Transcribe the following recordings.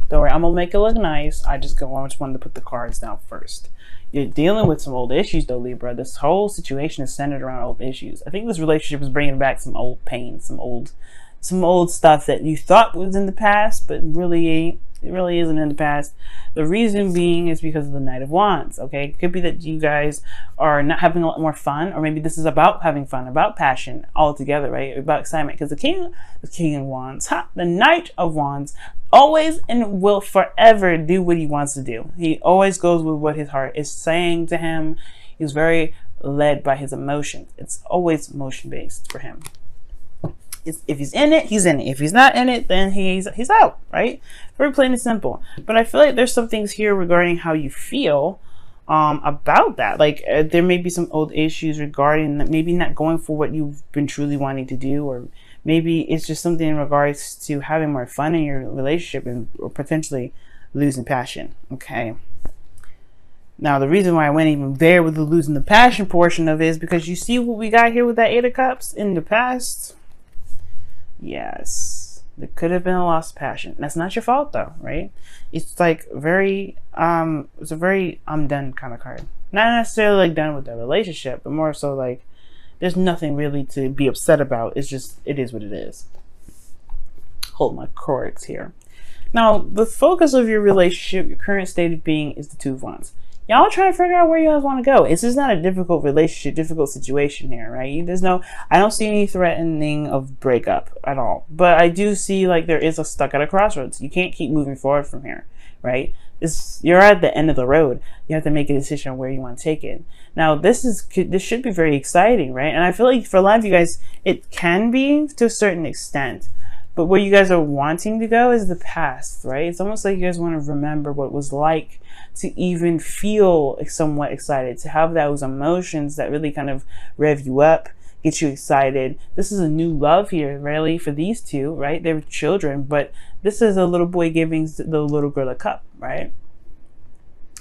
Don't worry, I'm gonna make it look nice. I just wanted to put the cards down first. You're dealing with some old issues though, Libra. This whole situation is centered around old issues. I think this relationship is bringing back some old pain, some old stuff that you thought was in the past, but really it really isn't in the past. The reason being is because of the Knight of Wands. Okay, it could be that you guys are not having a lot more fun, or maybe this is about having fun, about passion altogether, right? About excitement. Because the King of Wands, the Knight of Wands, always and will forever do what he wants to do. He always goes with what his heart is saying to him. He's very led by his emotions. It's always emotion based for him. If he's in it, he's in it. If he's not in it, then he's out, right? Very plain and simple. But I feel like there's some things here regarding how you feel about that. Like there may be some old issues regarding that, maybe not going for what you've been truly wanting to do, or maybe it's just something in regards to having more fun in your relationship or potentially losing passion. Okay. Now, the reason why I went even there with the losing the passion portion of it is because you see what we got here with that Eight of Cups in the past. Yes, there could have been a lost passion. That's not your fault though, right? It's like very it's a very I'm done kind of card. Not necessarily like done with the relationship, but more so like there's nothing really to be upset about. It's just, it is what it is. Hold my cords here. Now, the focus of your relationship, your current state of being, is the Two of Wands. Y'all try to figure out where you guys want to go. This is not a difficult relationship, difficult situation here, right? I don't see any threatening of breakup at all. But I do see like there is a stuck at a crossroads. You can't keep moving forward from here, right? You're at the end of the road. You have to make a decision on where you want to take it. Now, this should be very exciting, right? And I feel like for a lot of you guys, it can be to a certain extent. But where you guys are wanting to go is the past, right? It's almost like you guys want to remember what it was like to even feel somewhat excited, to have those emotions that really kind of rev you up, get you excited. This is a new love here, really, for these two, right? They're children, but this is a little boy giving the little girl a cup, right?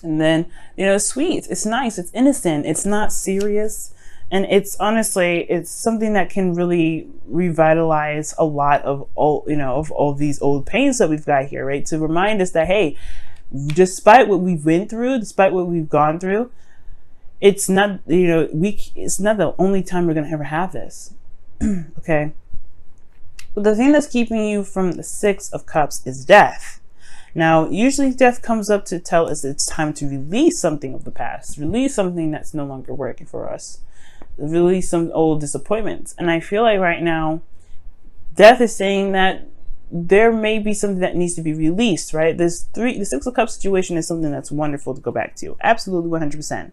And then, it's sweet, it's nice, it's innocent, it's not serious. And it's honestly, it's something that can really revitalize a lot of all these old pains that we've got here, right? To remind us that, hey, despite what we've been through, despite what we've gone through, it's not, it's not the only time we're going to ever have this. Okay. But the thing that's keeping you from the Six of Cups is death. Now, usually death comes up to tell us it's time to release something of the past, release something that's no longer working for us, release some old disappointments. And I feel like right now, death is saying that there may be something that needs to be released, right? The Six of Cups situation is something that's wonderful to go back to. Absolutely 100%.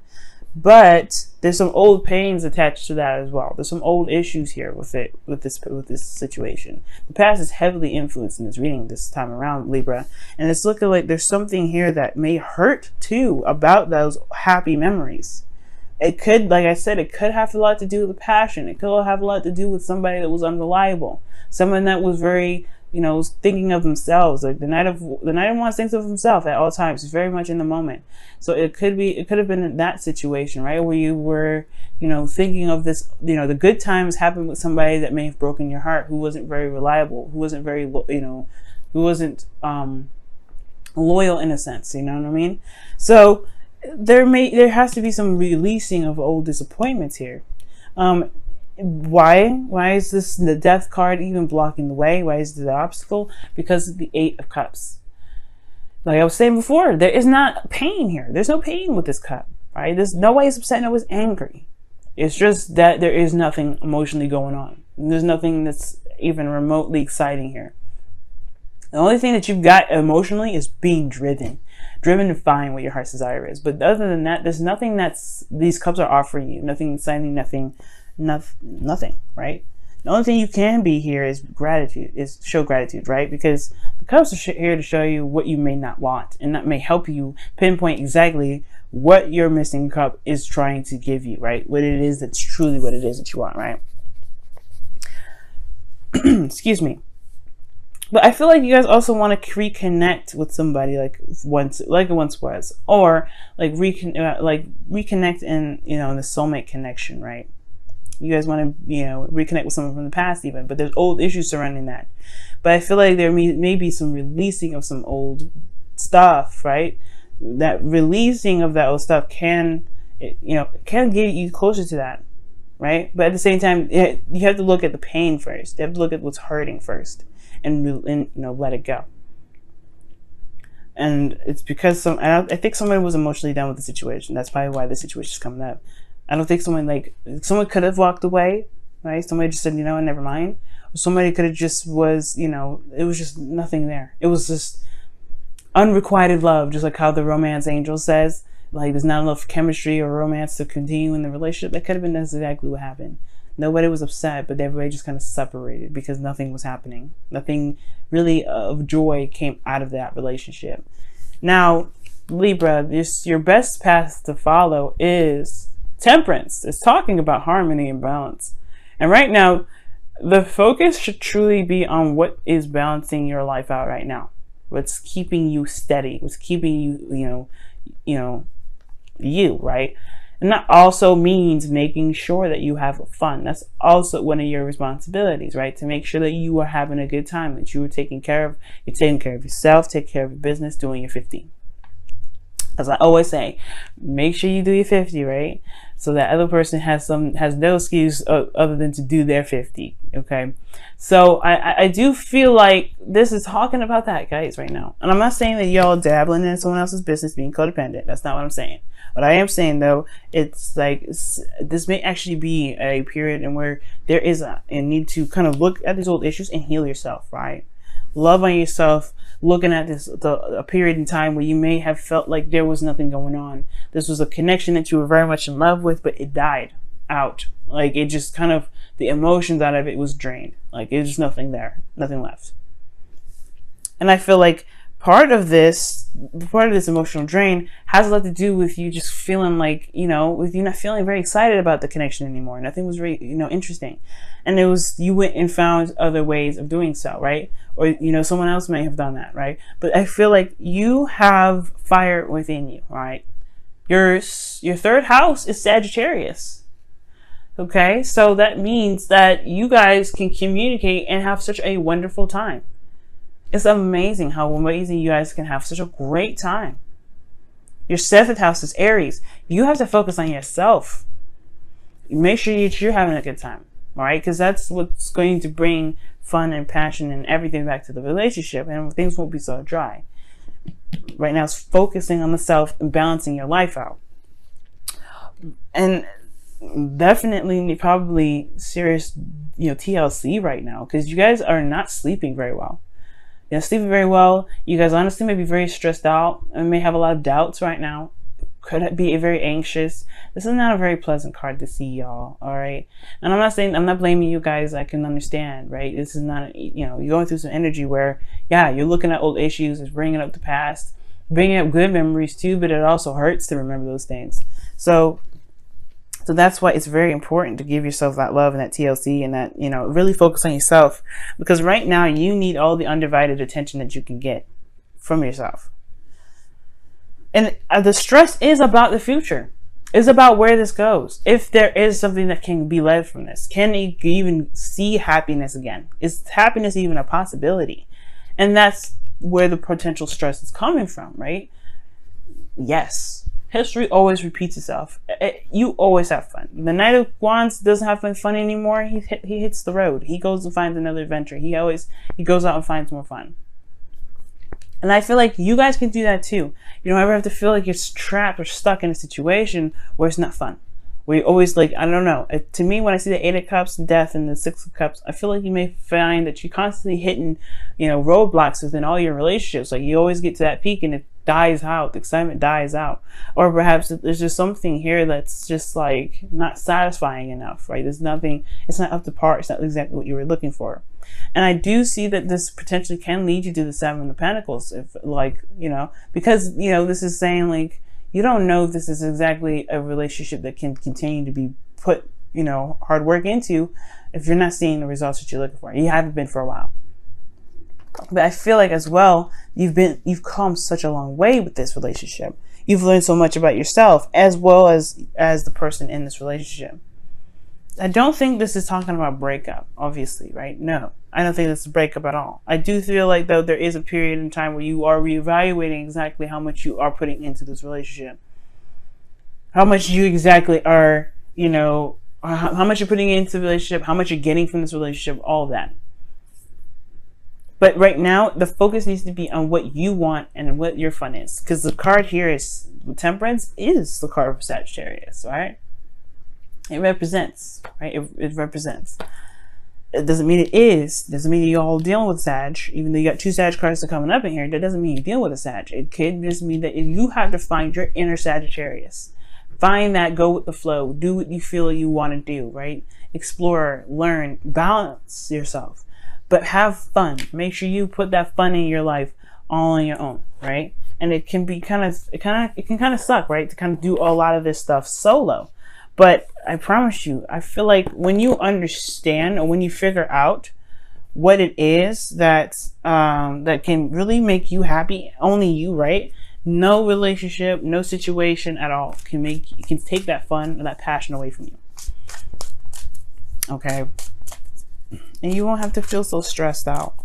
But there's some old pains attached to that as well. There's some old issues here with this situation. The past is heavily influenced in this reading this time around, Libra. And it's looking like there's something here that may hurt too about those happy memories. It could, like I said, it could have a lot to do with the passion. It could have a lot to do with somebody that was unreliable. Someone that was very, was thinking of themselves. Like the Knight of Wands thinks of himself at all times. He's very much in the moment. So it could have been in that situation, right? Where you were, thinking of this, the good times happened with somebody that may have broken your heart, who wasn't very reliable, who wasn't very, who wasn't loyal in a sense, you know what I mean? So there has to be some releasing of old disappointments here. Why is the Death card even blocking the way? Why is it the obstacle? Because of the Eight of Cups. Like I was saying before, there is not pain here. There's no pain with this cup, right? There's nobody's upset, nobody's angry. It's just that there is nothing emotionally going on. There's nothing that's even remotely exciting here. The only thing that you've got emotionally is being driven to find what your heart's desire is. But other than that, there's nothing these cups are offering you. Nothing exciting, nothing, right? The only thing you can be here is show gratitude, right? Because the cups are here to show you what you may not want. And that may help you pinpoint exactly what your missing cup is trying to give you, right? What it is that's truly what it is that you want, right? Excuse me. But I feel like you guys also want to reconnect with somebody like it once was, or like reconnect in the soulmate connection, right? You guys want to, reconnect with someone from the past even, but there's old issues surrounding that. But I feel like there may be some releasing of some old stuff, right? That releasing of that old stuff can get you closer to that, right? But at the same time, you have to look at the pain first. You have to look at what's hurting first, and let it go. And it's because I think somebody was emotionally done with the situation. That's probably why the situation is coming up. I don't think someone could have walked away, right? Somebody just said, never mind. Somebody could have just it was just nothing there. It was just unrequited love, just like how the romance angel says, like there's not enough chemistry or romance to continue in the relationship. That could have been exactly what happened. Nobody was upset, but everybody just kind of separated because nothing was happening. Nothing really of joy came out of that relationship. Now, Libra, your best path to follow is temperance. It's talking about harmony and balance. And right now, the focus should truly be on what is balancing your life out right now. What's keeping you steady? What's keeping you, right? And that also means making sure that you have fun. That's also one of your responsibilities, right? To make sure that you are having a good time, that you're taking care of yourself, take care of your business, doing your 50. As I always say, make sure you do your 50, right? So that other person has no excuse other than to do their 50. Okay. So I do feel like this is talking about that, guys, right now. And I'm not saying that y'all dabbling in someone else's business, being codependent. That's not what I'm saying. What I am saying, though, it's like this may actually be a period in where there is a need to kind of look at these old issues and heal yourself, right? Love on yourself, looking at a period in time where you may have felt like there was nothing going on. This was a connection that you were very much in love with, but it died out. Like it just kind of, the emotions out of it was drained. Like it was just nothing there, nothing left. And I feel like part of this emotional drain has a lot to do with you just feeling like, with you not feeling very excited about the connection anymore. Nothing was very, interesting. And it was, you went and found other ways of doing so, right? Or, someone else may have done that, right? But I feel like you have fire within you, right? Your third house is Sagittarius. Okay? So that means that you guys can communicate and have such a wonderful time. It's amazing how amazing you guys can have such a great time. Your seventh house is Aries. You have to focus on yourself. Make sure you're having a good time. All right? Because that's what's going to bring fun and passion and everything back to the relationship. And things won't be so dry. Right now, it's focusing on the self and balancing your life out. And definitely, probably serious, TLC right now. Because you guys are not sleeping very well. Sleeping very well. You guys honestly may be very stressed out and may have a lot of doubts right now. Could be very anxious. This is not a very pleasant card to see, y'all. All right. And I'm not blaming you guys. I can understand, right? This is not, you're going through some energy where, you're looking at old issues. It's bringing up the past, bringing up good memories too, but it also hurts to remember those things. So that's why it's very important to give yourself that love and that TLC and that, really focus on yourself, because right now you need all the undivided attention that you can get from yourself. And the stress is about the future. It's about where this goes. If there is something that can be led from this, can you even see happiness again? Is happiness even a possibility? And that's where the potential stress is coming from, right? Yes. History always repeats itself. You always have fun. The Knight of Wands doesn't have fun anymore. He hits the road. He goes and finds another adventure. He goes out and finds more fun. And I feel like you guys can do that too. You don't ever have to feel like you're trapped or stuck in a situation where it's not fun. Where you always I don't know. To me, when I see the 8 of Cups, death, and the 6 of Cups, I feel like you may find that you're constantly hitting, roadblocks within all your relationships. Like you always get to that peak and it dies out. The excitement dies out. Or perhaps there's just something here that's just not satisfying enough, right? There's nothing, it's not up to par. It's not exactly what you were looking for. And I do see that this potentially can lead you to the 7 of Pentacles, if because, this is saying you don't know if this is exactly a relationship that can continue to be put, hard work into if you're not seeing the results that you're looking for. You haven't been for a while. But I feel like as well, you've come such a long way with this relationship. You've learned so much about yourself as well as the person in this relationship. I don't think this is talking about breakup, obviously, right? No, I don't think this is a breakup at all. I do feel like, though, there is a period in time where you are reevaluating exactly how much you are putting into this relationship. How much you exactly are, you know, how much you're putting into the relationship, how much you're getting from this relationship, all of that. But right now, the focus needs to be on what you want and what your fun is. Because the card here is, Temperance is the card of Sagittarius, right? It represents, right? It represents. It doesn't mean it is. It doesn't mean you're all dealing with Sag. Even though you got 2 Sag cards that are coming up in here, that doesn't mean you deal with a Sag. It could just mean that you have to find your inner Sagittarius. Find that, go with the flow. Do what you feel you want to do, right? Explore, learn, balance yourself. But have fun. Make sure you put that fun in your life all on your own, right? And it can be it can kind of suck, right? To kind of do a lot of this stuff solo. But I promise you, I feel like when you understand or when you figure out what it is that that can really make you happy, only you, right? No relationship, no situation at all can take that fun or that passion away from you. Okay? And you won't have to feel so stressed out.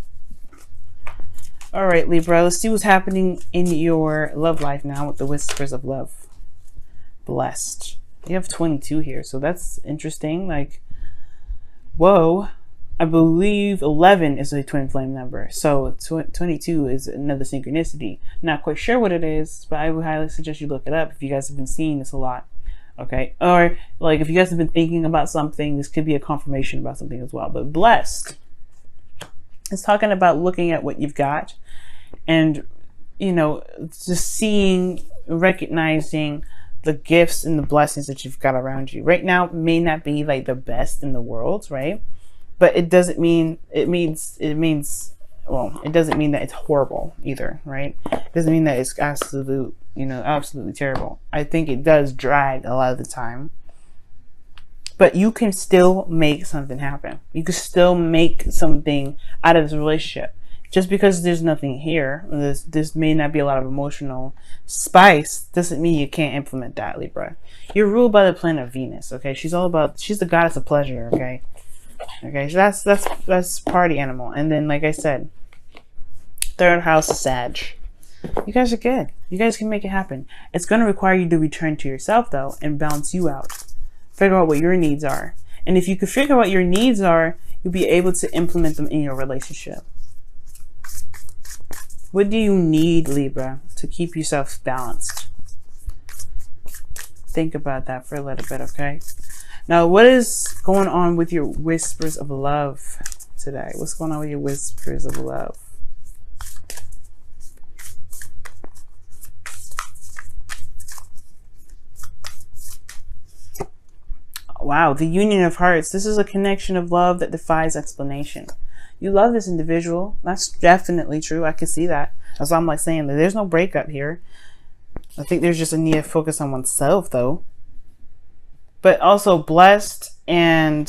All right, Libra, let's see what's happening in your love life now with the Whispers of Love. Blessed. You have 22 here, so that's interesting. Like, whoa. I believe 11 is a twin flame number. So 22 is another synchronicity. Not quite sure what it is, but I would highly suggest you look it up if you guys have been seeing this a lot. Okay? Or, like, if you guys have been thinking about something, this could be a confirmation about something as well. But blessed. It's talking about looking at what you've got and, you know, just seeing, recognizing the gifts and the blessings that you've got around you. Right now may not be like the best in the world, right? But it doesn't mean, it doesn't mean that it's horrible either, right? It doesn't mean that it's absolutely terrible. I think it does drag a lot of the time. But you can still make something happen. You can still make something out of this relationship. Just because there's nothing here, this may not be a lot of emotional spice, doesn't mean you can't implement that, Libra. You're ruled by the planet Venus, okay? She's the goddess of pleasure, okay? Okay, so that's party animal. And then, like I said, 3rd house is Sag. You guys are good. You guys can make it happen. It's going to require you to return to yourself, though, and balance you out. Figure out what your needs are. And if you can figure out what your needs are, you'll be able to implement them in your relationship. What do you need, Libra, to keep yourself balanced? Think about that for a little bit, okay? Now, what is going on with your Whispers of Love today? What's going on with your Whispers of Love? Wow, the Union of Hearts. This is a connection of love that defies explanation. You love this individual. That's definitely true. I can see that. That's why I'm like saying that there's no breakup here. I think there's just a need to focus on oneself, though. But also blessed and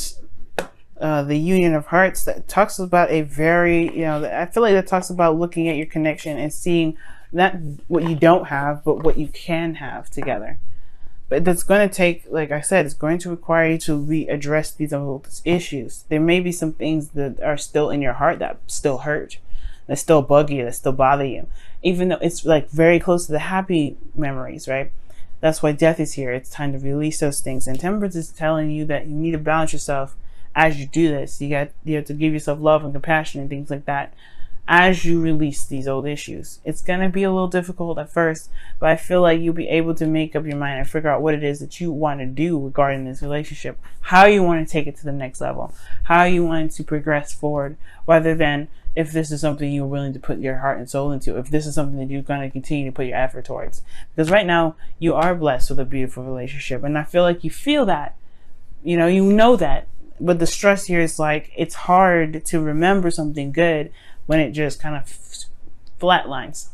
the Union of Hearts, that talks about a very, I feel like that talks about looking at your connection and seeing not what you don't have, but what you can have together. But that's going to take, like I said, it's going to require you to readdress these issues. There may be some things that are still in your heart that still hurt, that still bug you, that still bother you, even though it's like very close to the happy memories, right? That's why Death is here. It's time to release those things. And Temperance is telling you that you need to balance yourself as you do this. You have to give yourself love and compassion and things like that as you release these old issues. It's going to be a little difficult at first, but I feel like you'll be able to make up your mind and figure out what it is that you want to do regarding this relationship, how you want to take it to the next level, how you want to progress forward, rather than if this is something you're willing to put your heart and soul into, if this is something that you're going to continue to put your effort towards. Because right now, you are blessed with a beautiful relationship, and I feel like you feel that, you know that, but the stress here is like, it's hard to remember something good when it just kind of flatlines.